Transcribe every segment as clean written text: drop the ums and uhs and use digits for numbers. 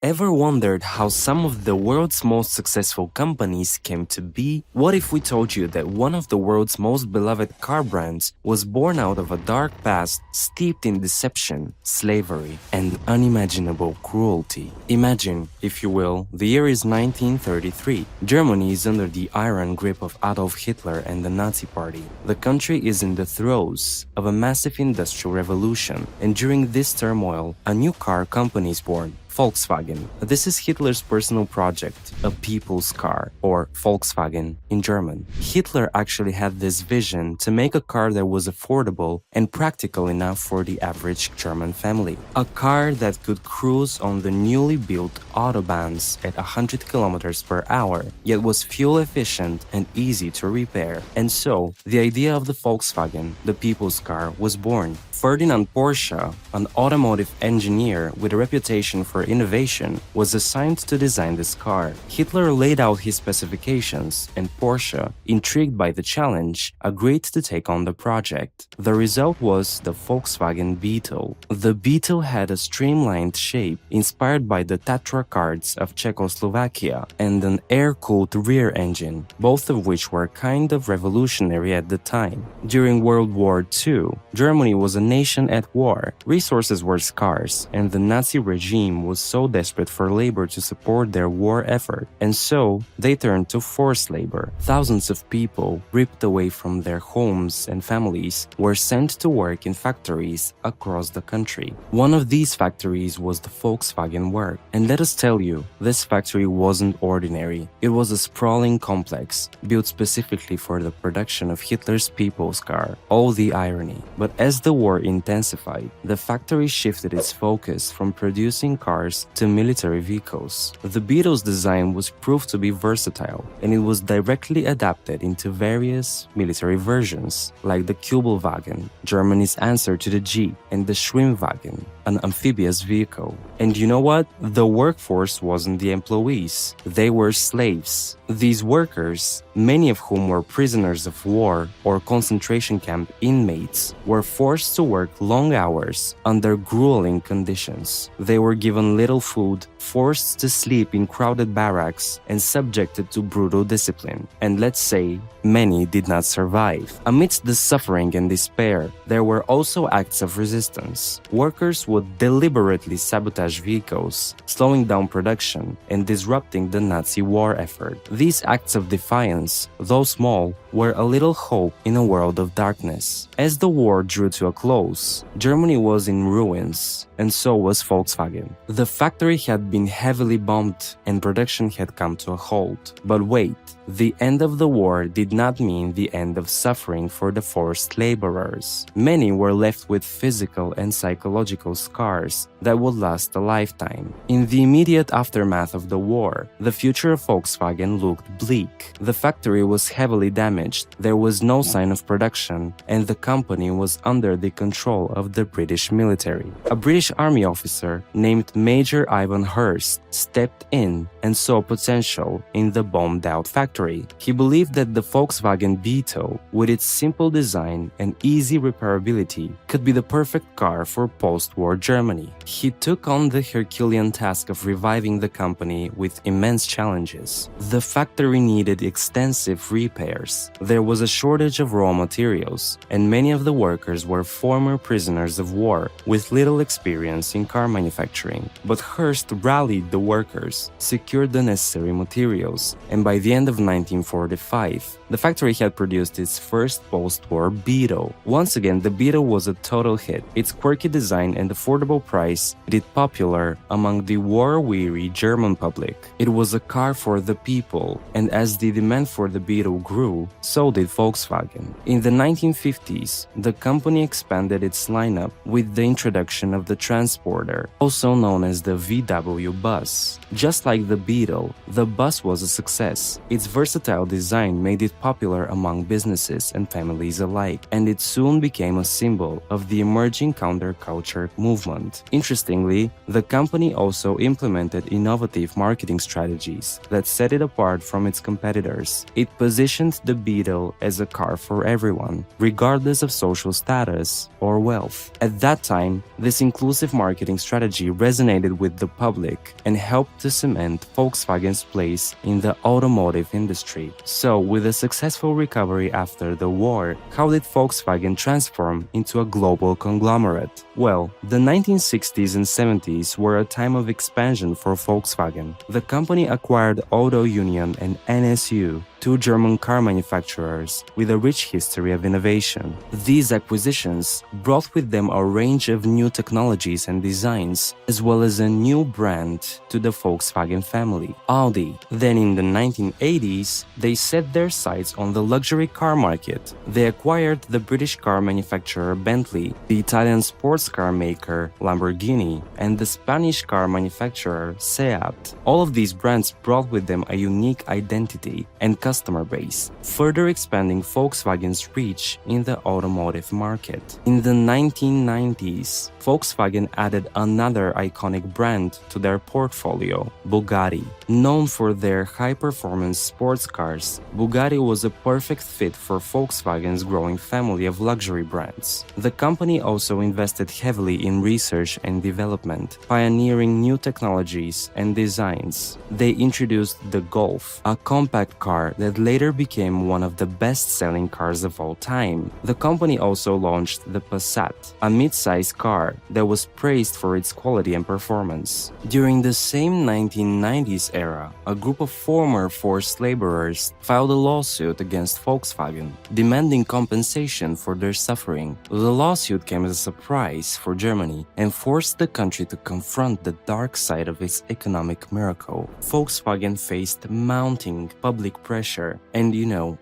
Ever wondered how some of the world's most successful companies came to be? What if we told you that one of the world's most beloved car brands was born out of a dark past steeped in deception, slavery, and unimaginable cruelty? Imagine, if you will, the year is 1933. Germany is under the iron grip of Adolf Hitler and the Nazi Party. The country is in the throes of a massive industrial revolution, and during this turmoil, a new car company is born. Volkswagen. This is Hitler's personal project, a people's car, or Volkswagen in German. Hitler actually had this vision to make a car that was affordable and practical enough for the average German family. A car that could cruise on the newly built autobahns at 100 kilometers per hour, yet was fuel efficient and easy to repair. And so, the idea of the Volkswagen, the people's car, was born. Ferdinand Porsche, an automotive engineer with a reputation for innovation, was assigned to design this car. Hitler laid out his specifications, and Porsche, intrigued by the challenge, agreed to take on the project. The result was the Volkswagen Beetle. The Beetle had a streamlined shape inspired by the Tatra cars of Czechoslovakia and an air-cooled rear engine, both of which were kind of revolutionary at the time. During World War II, Germany was a nation at war. Resources were scarce, and the Nazi regime was so desperate for labor to support their war effort, and so they turned to forced labor. Thousands of people, ripped away from their homes and families, were sent to work in factories across the country. One of these factories was the Volkswagen Works, and let us tell you, this factory wasn't ordinary. It was a sprawling complex, built specifically for the production of Hitler's people's car. Oh, the irony. But as the war intensified, the factory shifted its focus from producing cars to military vehicles. The Beetle's design was proved to be versatile, and it was directly adapted into various military versions, like the Kübelwagen, Germany's answer to the Jeep, and the Schwimmwagen, an amphibious vehicle. And you know what? The workforce wasn't the employees, they were slaves. These workers, many of whom were prisoners of war or concentration camp inmates, were forced to work long hours under grueling conditions. They were given little food, forced to sleep in crowded barracks, and subjected to brutal discipline. And let's say, many did not survive. Amidst the suffering and despair, there were also acts of resistance. Workers would deliberately sabotage vehicles, slowing down production and disrupting the Nazi war effort. These acts of defiance, though small, were a little hope in a world of darkness. As the war drew to a close, Germany was in ruins, and so was Volkswagen. The factory had been heavily bombed and production had come to a halt. But wait, the end of the war did not mean the end of suffering for the forced laborers. Many were left with physical and psychological scars that would last a lifetime. In the immediate aftermath of the war, the future of Volkswagen looked bleak. The factory was heavily damaged, there was no sign of production, and the company was under the control of the British military. A British army officer named Major Ivan Hurst stepped in and saw potential in the bombed-out factory. He believed that the Volkswagen Beetle, with its simple design and easy repairability, could be the perfect car for post-war Germany. He took on the Herculean task of reviving the company with immense challenges. The factory needed extensive repairs. There was a shortage of raw materials, and many of the workers were former prisoners of war with little experience in car manufacturing. But Hearst rallied the workers, secured the necessary materials, and by the end of 1945, the factory had produced its first post-war Beetle. Once again, the Beetle was a total hit. Its quirky design and affordable price made it popular among the war-weary German public. It was a car for the people, and as the demand for the Beetle grew, so did Volkswagen. In the 1950s, the company expanded its lineup with the introduction of the Transporter, also known as the VW bus. Just like the Beetle, the bus was a success. Its versatile design made it popular among businesses and families alike, and it soon became a symbol of the emerging counterculture movement. Interestingly, the company also implemented innovative marketing strategies that set it apart from its competitors. It positioned the Beetle as a car for everyone, regardless of social status or wealth. At that time, this inclusive marketing strategy resonated with the public and helped to cement Volkswagen's place in the automotive industry. So, with a successful recovery after the war, how did Volkswagen transform into a global conglomerate? Well, the 1960s and 70s were a time of expansion for Volkswagen. The company acquired Auto Union and NSU, two German car manufacturers with a rich history of innovation. These acquisitions brought with them a range of new technologies and designs, as well as a new brand to the Volkswagen family, Audi. Then in the 1980s, they set their sights on the luxury car market. They acquired the British car manufacturer Bentley, the Italian sports car maker Lamborghini, and the Spanish car manufacturer Seat. All of these brands brought with them a unique identity and customer base, further expanding Volkswagen's reach in the automotive market. In the 1990s, Volkswagen added another iconic brand to their portfolio, Bugatti. Known for their high-performance sports cars, Bugatti was a perfect fit for Volkswagen's growing family of luxury brands. The company also invested heavily in research and development, pioneering new technologies and designs. They introduced the Golf, a compact car that later became one of the best-selling cars of all time. The company also launched the Passat, a mid-size car that was praised for its quality and performance. During the same 1990s era, a group of former forced laborers filed a lawsuit against Volkswagen, demanding compensation for their suffering. The lawsuit came as a surprise for Germany and forced the country to confront the dark side of its economic miracle. Volkswagen faced mounting public pressure and,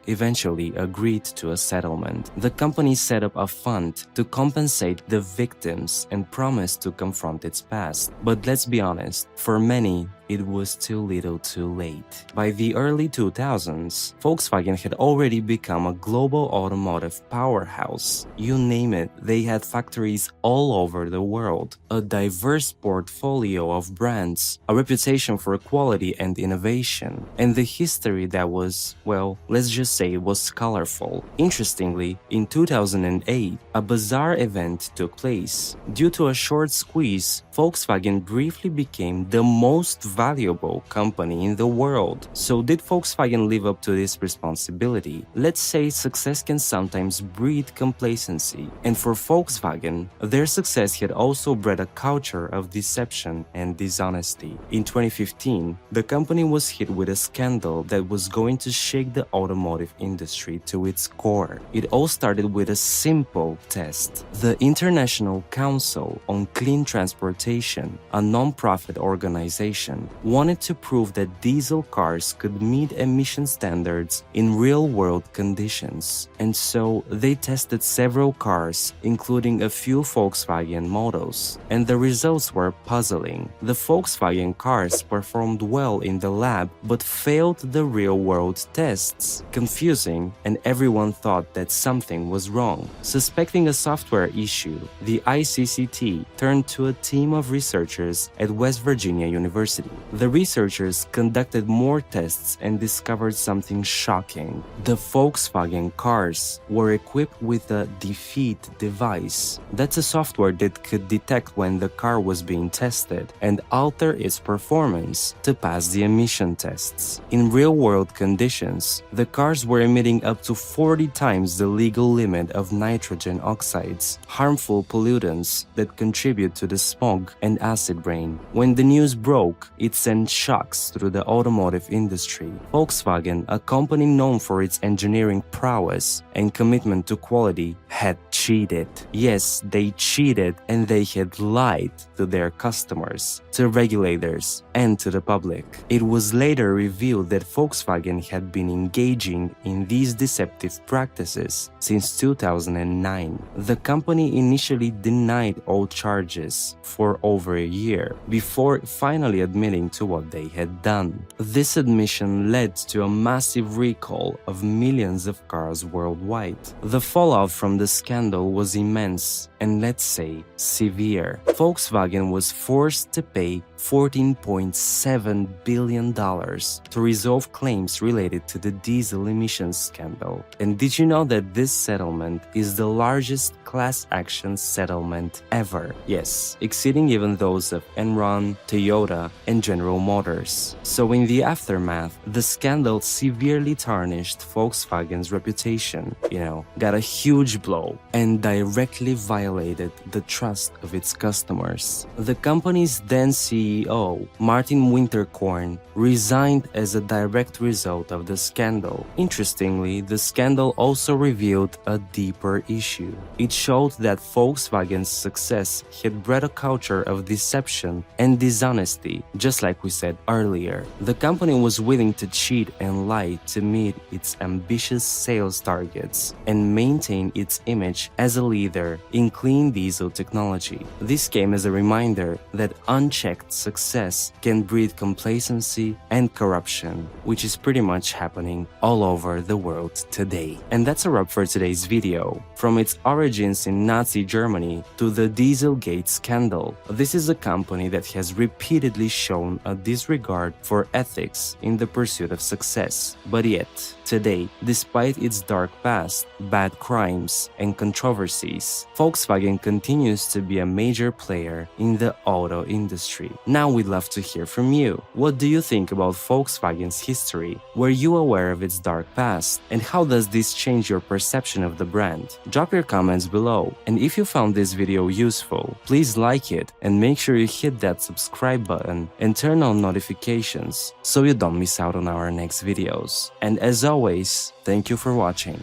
eventually agreed to a settlement. The company set up a fund to compensate the victims and promised to confront its past. But let's be honest, for many, it was too little too late. By the early 2000s, Volkswagen had already become a global automotive powerhouse. You name it, they had factories all over the world, a diverse portfolio of brands, a reputation for quality and innovation, and the history that was, well, let's just say it was colorful. Interestingly, in 2008, a bizarre event took place. Due to a short squeeze, Volkswagen briefly became the most valuable company in the world. So did Volkswagen live up to this responsibility? Let's say success can sometimes breed complacency. And for Volkswagen, their success had also bred a culture of deception and dishonesty. In 2015, the company was hit with a scandal that was going to shake the automotive industry to its core. It all started with a simple test. The International Council on Clean Transportation, a non-profit organization, wanted to prove that diesel cars could meet emission standards in real-world conditions. And so they tested several cars, including a few Volkswagen models. And the results were puzzling. The Volkswagen cars performed well in the lab, but failed the real-world tests. Confusing, and everyone thought that something was wrong. Suspecting a software issue, the ICCT turned to a team of researchers at West Virginia University. The researchers conducted more tests and discovered something shocking. The Volkswagen cars were equipped with a defeat device. That's a software that could detect when the car was being tested and alter its performance to pass the emission tests. In real-world conditions, the cars were emitting up to 40 times the legal limit of nitrogen oxides, harmful pollutants that contribute to the smog and acid rain. When the news broke, it sent shocks through the automotive industry. Volkswagen, a company known for its engineering prowess and commitment to quality, had cheated. Yes, they cheated, and they had lied to their customers, to regulators, and to the public. It was later revealed that Volkswagen had been engaging in these deceptive practices since 2009. The company initially denied all charges. For for over a year before finally admitting to what they had done. This admission led to a massive recall of millions of cars worldwide. The fallout from the scandal was immense and, let's say, severe. Volkswagen was forced to pay $14.7 billion to resolve claims related to the diesel emissions scandal. And did you know that this settlement is the largest class action settlement ever? Yes, exceeding even those of Enron, Toyota, and General Motors. So in the aftermath, the scandal severely tarnished Volkswagen's reputation, got a huge blow, and directly violated the trust of its customers. The company's then CEO, Martin Winterkorn, resigned as a direct result of the scandal. Interestingly, the scandal also revealed a deeper issue. It showed that Volkswagen's success had bred a culture of deception and dishonesty, just like we said earlier. The company was willing to cheat and lie to meet its ambitious sales targets and maintain its image as a leader in clean diesel technology. This came as a reminder that unchecked success can breed complacency and corruption, which is pretty much happening all over the world today. And that's a wrap for today's video. From its origins in Nazi Germany to the Dieselgate scandal, this is a company that has repeatedly shown a disregard for ethics in the pursuit of success. But yet, today, despite its dark past, bad crimes, and controversies, Volkswagen continues to be a major player in the auto industry. Now we'd love to hear from you. What do you think about Volkswagen's history? Were you aware of its dark past? And how does this change your perception of the brand? Drop your comments below. And if you found this video useful, please like it and make sure you hit that subscribe button and turn on notifications so you don't miss out on our next videos. And as always, thank you for watching.